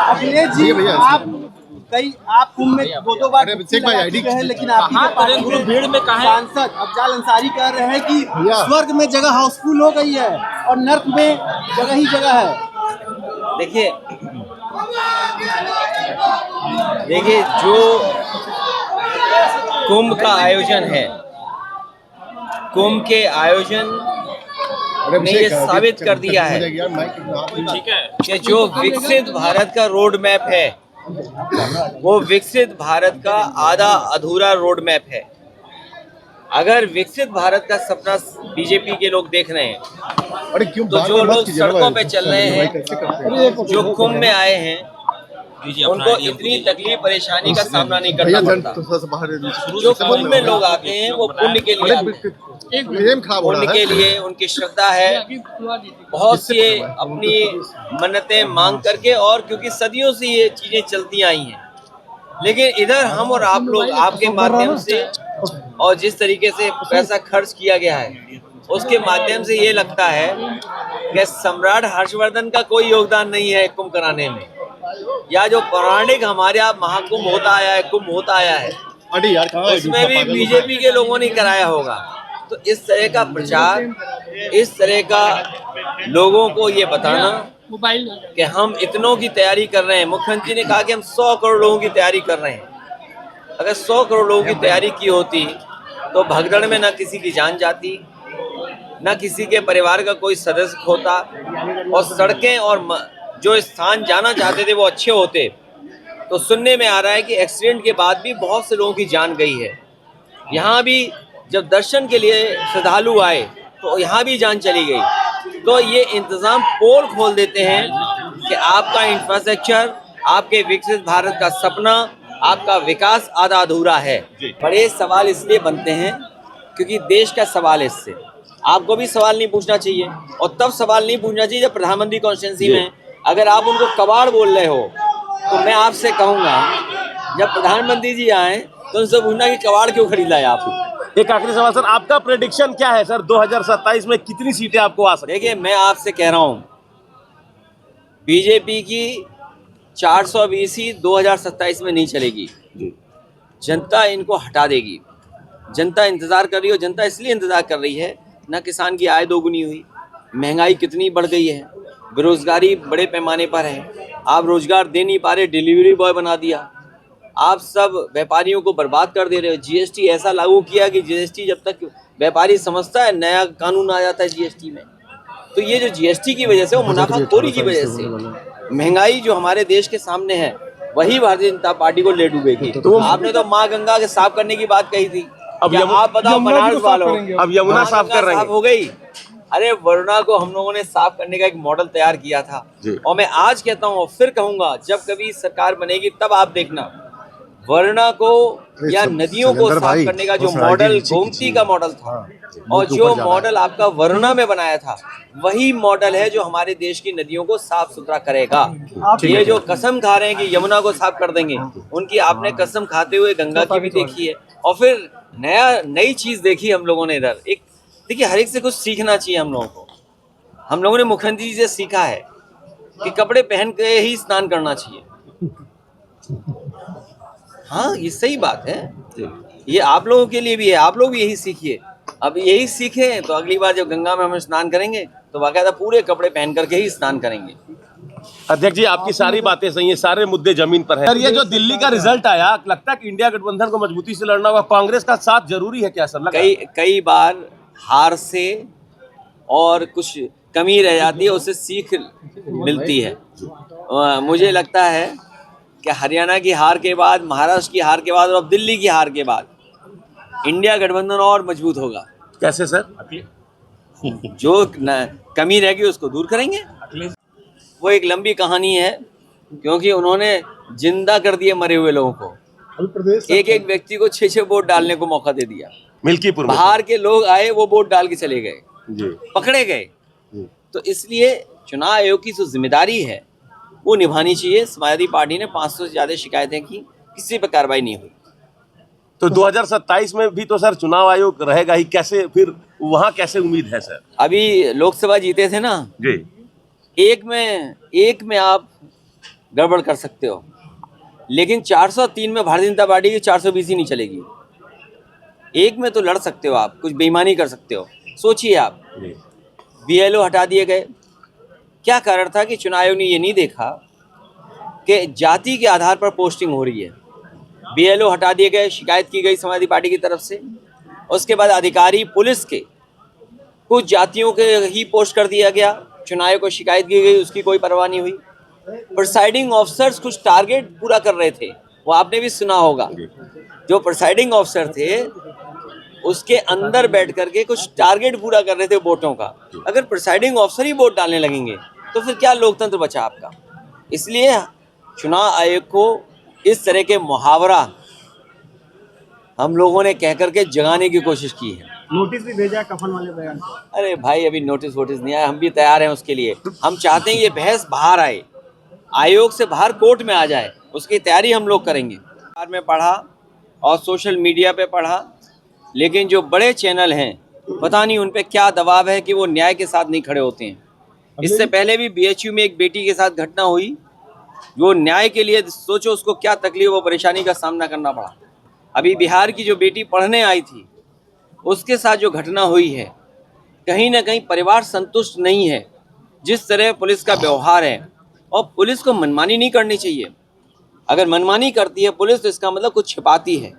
अखिलेश जी, आप कुंभ में दो बार चुके हैं, लेकिन आपकी भीड़ में सांसद अफजाल अंसारी कह रहे हैं कि स्वर्ग में जगह हाउसफुल हो गई है और नर्क में जगह ही जगह है। देखिए जो कुंभ का आयोजन है, कुंभ के आयोजन ने ये साबित कर दिया है कि जो विकसित भारत का रोड मैप है वो विकसित भारत का आधा अधूरा रोड मैप है। अगर विकसित भारत का सपना बीजेपी के लोग देख रहे हैं तो जो लोग सड़कों पे चल रहे हैं, जो कुंभ में आए हैं, उनको इतनी तकलीफ परेशानी का सामना नहीं करना पड़ता। जो कुंभ में लोग आते हैं वो पुण्य के लिए आते हैं, पुण्य के लिए उनकी श्रद्धा है, बहुत से अपनी मन्नतें मांग करके, और क्योंकि सदियों से ये चीजें चलती आई हैं। लेकिन इधर हम और आप लोग आपके माध्यम से और जिस तरीके से पैसा खर्च किया गया है उसके माध्यम से ये लगता है कि सम्राट हर्षवर्धन का कोई योगदान नहीं है कुंभ कराने में, या जो पौराणिक हमारे यहाँ महाकुंभ होता आया है, कुंभ होता आया है, उसमें भी बीजेपी के लोगों ने कराया होगा। तो इस तरह का प्रचार, इस तरह का लोगों को ये बताना कि हम इतनों की तैयारी कर रहे हैं। मुख्यमंत्री ने कहा कि हम 100 करोड़ लोगों की तैयारी कर रहे हैं। अगर 100 करोड़ लोगों की तैयारी की होती तो भगदड़ में ना किसी की जान जाती, ना किसी के परिवार का कोई सदस्य होता, और सड़कें और जो स्थान जाना चाहते थे वो अच्छे होते। तो सुनने में आ रहा है कि एक्सीडेंट के बाद भी बहुत से लोगों की जान गई है। यहाँ भी जब दर्शन के लिए श्रद्धालु आए तो यहाँ भी जान चली गई। तो ये इंतज़ाम पोल खोल देते हैं कि आपका इंफ्रास्ट्रक्चर, आपके विकसित भारत का सपना, आपका विकास आधा अधूरा है। बड़े सवाल इसलिए बनते हैं क्योंकि देश का सवाल है। इससे आपको भी सवाल नहीं पूछना चाहिए, और तब सवाल नहीं पूछना चाहिए जब प्रधानमंत्री कॉन्स्टिट्यूंसी में अगर आप उनको कबाड़ बोल रहे हो। तो मैं आपसे कहूँगा जब प्रधानमंत्री जी आए तो उनसे पूछना कि कबाड़ क्यों खरीदा है आप। एक आखिरी सवाल सर, आपका प्रेडिक्शन क्या है सर, 2027 में कितनी सीटें आपको आ सकती? देखिए मैं आपसे कह रहा हूँ बीजेपी की 420 ही 2027 में नहीं चलेगी। जनता इनको हटा देगी। जनता इंतजार कर रही हो, जनता इसलिए इंतजार कर रही है, ना किसान की आय दोगुनी हुई, महंगाई कितनी बढ़ गई है, बेरोजगारी बड़े पैमाने पर है, आप रोजगार दे नहीं पा रहे, डिलीवरी बॉय बना दिया, आप सब व्यापारियों को बर्बाद कर दे रहे हो। जीएसटी ऐसा लागू किया कि जीएसटी जब तक व्यापारी समझता है नया कानून आ जाता है जीएसटी में। तो ये जो जीएसटी की वजह से, वो मुनाफाखोरी की वजह से, महंगाई जो हमारे देश के सामने है वही भारतीय जनता पार्टी को ले डूबेगी। तो आपने तो माँ गंगा के साफ करने की बात कही थी, अब आप बताओ बनारस वालों, अब यमुना साफ कर रहे हैं, हो गई। अरे वरुणा को हम लोगों ने साफ करने का एक मॉडल तैयार किया था, और मैं आज कहता हूँ और फिर कहूंगा, जब कभी सरकार बनेगी तब आप देखना वरुणा को या नदियों को साफ करने का जो मॉडल गोमती का मॉडल था और जो मॉडल आपका वरुणा में बनाया था, वही मॉडल है जो हमारे देश की नदियों को साफ सुथरा करेगा। ये जो कसम खा रहे हैं कि यमुना को साफ कर देंगे, उनकी आपने कसम खाते हुए गंगा की भी देखी है, और फिर नई चीज देखी हम लोगों ने इधर। एक देखिए, हर एक से कुछ सीखना चाहिए हम लोगों को। हम लोगों ने मुख्यमंत्री जी से सीखा है कि कपड़े पहन के ही स्नान करना चाहिए। हाँ, ये सही बात है, ये आप लोगों के लिए भी है, आप लोग भी यही सीखिए। अब यही सीखे तो अगली बार जब गंगा में हम स्नान करेंगे तो बाकायदा पूरे कपड़े पहन करके ही स्नान करेंगे। अध्यक्ष जी, आपकी सारी बातें सही है, सारे मुद्दे जमीन पर है। सर, ये जो दिल्ली का रिजल्ट आया, लगता है कि इंडिया गठबंधन को मजबूती से लड़ना होगा, कांग्रेस का साथ जरूरी है क्या सर? कई बार हार से और कुछ कमी रह जाती है, उससे सीख मिलती है। मुझे लगता है कि हरियाणा की हार के बाद, महाराष्ट्र की हार के बाद और अब दिल्ली की हार के बाद इंडिया गठबंधन और मजबूत होगा। कैसे सर? जो कमी रहेगी उसको दूर करेंगे। वो एक लंबी कहानी है, क्योंकि उन्होंने जिंदा कर दिए मरे हुए लोगों को। एक एक व्यक्ति को 6-6 वोट डालने को मौका दे दिया। मिल्कीपुर बाहर के लोग आए, वो वोट डाल के चले गए, पकड़े गए। तो इसलिए चुनाव आयोग की जो जिम्मेदारी है वो निभानी चाहिए। समाजवादी पार्टी ने 500 से ज्यादा शिकायतें की, किसी पर कार्रवाई नहीं हुई। तो 2027 में भी तो सर चुनाव आयोग रहेगा ही, कैसे फिर वहाँ कैसे उम्मीद है सर? अभी लोकसभा जीते थे ना जी, एक में आप गड़बड़ कर सकते हो, लेकिन 403 में भारतीय जनता पार्टी की 420 ही नहीं चलेगी। एक में तो लड़ सकते हो आप, कुछ बेईमानी कर सकते हो। सोचिए आप, BLO हटा दिए गए, क्या कारण था कि चुनाव आयोग ने ये नहीं देखा कि जाति के आधार पर पोस्टिंग हो रही है। BLO हटा दिए गए, शिकायत की गई समाजवादी पार्टी की तरफ से। उसके बाद अधिकारी पुलिस के कुछ जातियों के ही पोस्ट कर दिया गया, चुनाव आयोग को शिकायत की गई, उसकी कोई परवाह नहीं हुई। प्रिसाइडिंग ऑफिसर्स कुछ टारगेट पूरा कर रहे थे, वो आपने भी सुना होगा। जो प्रिसाइडिंग ऑफिसर थे उसके अंदर बैठ करके कुछ टारगेट पूरा कर रहे थे वोटों का। अगर प्रिसाइडिंग ऑफिसर ही वोट डालने लगेंगे तो फिर क्या लोकतंत्र बचा आपका। इसलिए चुनाव आयोग को इस तरह के मुहावरा हम लोगों ने कह करके जगाने की कोशिश की है। नोटिस भी भेजा कफन वाले बयान। अरे भाई, अभी नोटिस वोटिस नहीं आया, हम भी तैयार हैं उसके लिए। हम चाहते हैं ये बहस बाहर आए, आयोग से बाहर कोर्ट में आ जाए, उसकी तैयारी हम लोग करेंगे। में पढ़ा और सोशल मीडिया पे पढ़ा, लेकिन जो बड़े चैनल हैं पता नहीं उन पे क्या दबाव है कि वो न्याय के साथ नहीं खड़े होते हैं। इससे पहले भी BHU में एक बेटी के साथ घटना हुई, वो न्याय के लिए सोचो उसको क्या तकलीफ और परेशानी का सामना करना पड़ा। अभी बिहार की जो बेटी पढ़ने आई थी उसके साथ जो घटना हुई है, कहीं ना कहीं परिवार संतुष्ट नहीं है जिस तरह पुलिस का व्यवहार है। और पुलिस को मनमानी नहीं करनी चाहिए। अगर मनमानी करती है पुलिस तो इसका मतलब कुछ छिपाती है।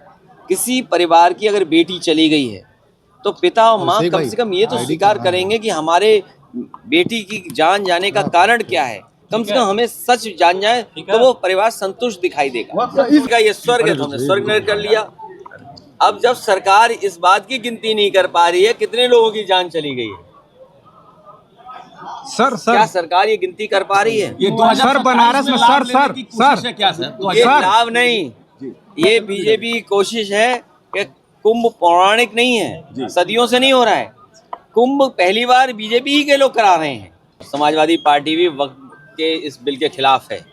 किसी परिवार की अगर बेटी चली गई है तो पिता और माँ कम से कम ये तो स्वीकार करेंगे कि हमारे बेटी की जान जाने का कारण क्या है। कम से कम हमें सच जान जाए तो वो परिवार संतुष्ट दिखाई देगा। इसका ये स्वर्ग है तो हमने स्वर्ग नरक कर लिया। अब जब सरकार इस बात की गिनती नहीं कर पा रही है कितने लोगों की जान चली गई है, सर क्या सरकार ये गिनती कर पा रही है? ये सर बनारस में सर क्या सर? ये लाभ नहीं, ये बीजेपी की कोशिश है कि कुंभ पौराणिक नहीं है, सदियों से नहीं हो रहा है। कुंभ पहली बार बीजेपी ही के लोग करा रहे हैं। समाजवादी पार्टी भी वक्त के इस बिल के खिलाफ है,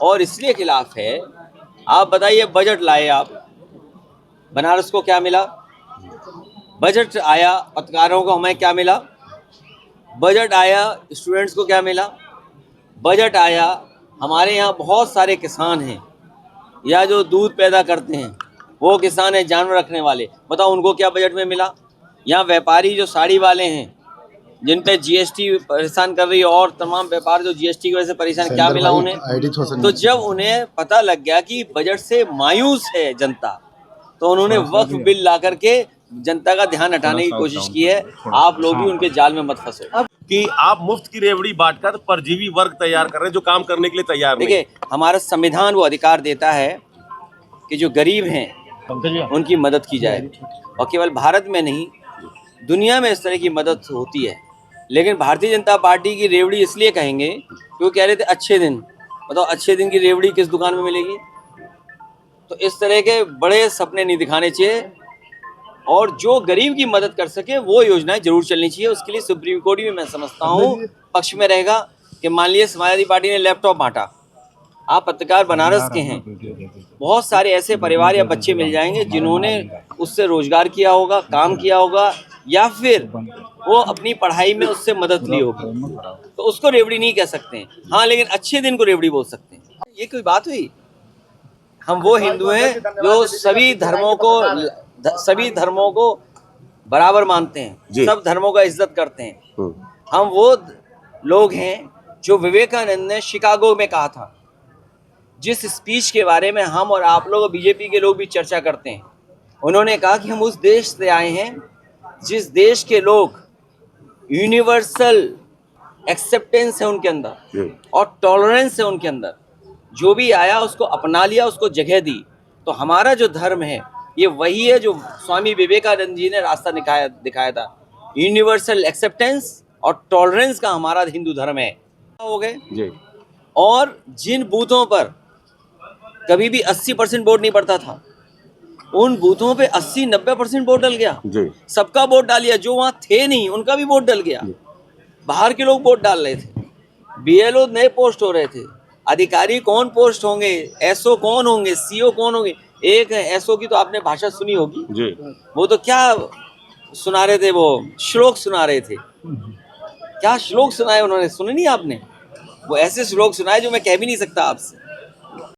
और इसलिए खिलाफ है, आप बताइए बजट लाए आप, बनारस को क्या मिला? बजट आया पत्रकारों को, हमें क्या मिला? बजट आया स्टूडेंट्स को क्या मिला? बजट आया हमारे यहाँ बहुत सारे किसान हैं या जो दूध पैदा करते हैं वो किसान हैं, जानवर रखने वाले, बताओ उनको क्या बजट में मिला? यहाँ व्यापारी जो साड़ी वाले हैं जिन पे GST परेशान कर रही है और तमाम व्यापार जो GST की वजह से परेशान, क्या मिला उन्हें? तो जब उन्हें पता लग गया कि बजट से मायूस है जनता तो उन्होंने वक्फ बिल ला करके जनता का ध्यान हटाने की कोशिश की है। आप लोग भी उनके जाल में मत फंसो। कि आप मुफ्त की रेवड़ी बांटकर परजीवी वर्ग तैयार कर रहे हैं जो काम करने के लिए तैयार नहीं। देखिए, हमारा संविधान वो अधिकार देता है कि जो गरीब हैं उनकी मदद की जाए, और केवल भारत में नहीं दुनिया में इस तरह की मदद होती है। लेकिन भारतीय जनता पार्टी की रेवड़ी इसलिए कहेंगे कि वो कह रहे थे अच्छे दिन, बताओ अच्छे दिन की रेवड़ी किस दुकान में मिलेगी? तो इस तरह के बड़े सपने नहीं दिखाने चाहिए, और जो गरीब की मदद कर सके वो योजनाएं जरूर चलनी चाहिए। उसके लिए सुप्रीम कोर्ट भी मैं समझता हूँ पक्ष में रहेगा कि मान लीजिए समाजवादी पार्टी ने लैपटॉप बांटा, आप पत्रकार बनारस के हैं, बहुत सारे ऐसे परिवार या बच्चे मिल जाएंगे जिन्होंने उससे रोजगार किया होगा, काम किया होगा, या फिर वो अपनी पढ़ाई में उससे मदद ली होगी, तो उसको रेवड़ी नहीं कह सकते हैं। हाँ, लेकिन अच्छे दिन को रेवड़ी बोल सकते हैं। ये कोई बात हुई? हम वो हिंदू हैं जो सभी धर्मों को बराबर मानते हैं, सब धर्मों का इज्जत करते हैं। हम वो लोग हैं जो विवेकानंद ने शिकागो में कहा था, जिस स्पीच के बारे में हम और आप लोग बीजेपी के लोग भी चर्चा करते हैं। उन्होंने कहा कि हम उस देश से आए हैं जिस देश के लोग यूनिवर्सल एक्सेप्टेंस है उनके अंदर और टॉलरेंस है उनके अंदर, जो भी आया उसको अपना लिया, उसको जगह दी। तो हमारा जो धर्म है ये वही है जो स्वामी विवेकानंद जी ने रास्ता दिखाया था, यूनिवर्सल एक्सेप्टेंस और टॉलरेंस का हमारा हिंदू धर्म है। हो गए, और जिन बूथों पर कभी भी 80% वोट नहीं पड़ता था, उन बूथों पे 80-90% वोट डल गया। सबका वोट डाल लिया, जो वहाँ थे नहीं उनका भी वोट डल गया। बाहर के लोग वोट डाल रहे थे, BLO नए पोस्ट हो रहे थे, अधिकारी कौन पोस्ट होंगे, SO कौन होंगे, CO कौन होंगे। एक SO की तो आपने भाषा सुनी होगी, वो तो क्या सुना रहे थे, वो श्लोक सुना रहे थे। क्या श्लोक सुनाए उन्होंने, सुने नहीं आपने? वो ऐसे श्लोक सुनाए जो मैं कह भी नहीं सकता आपसे।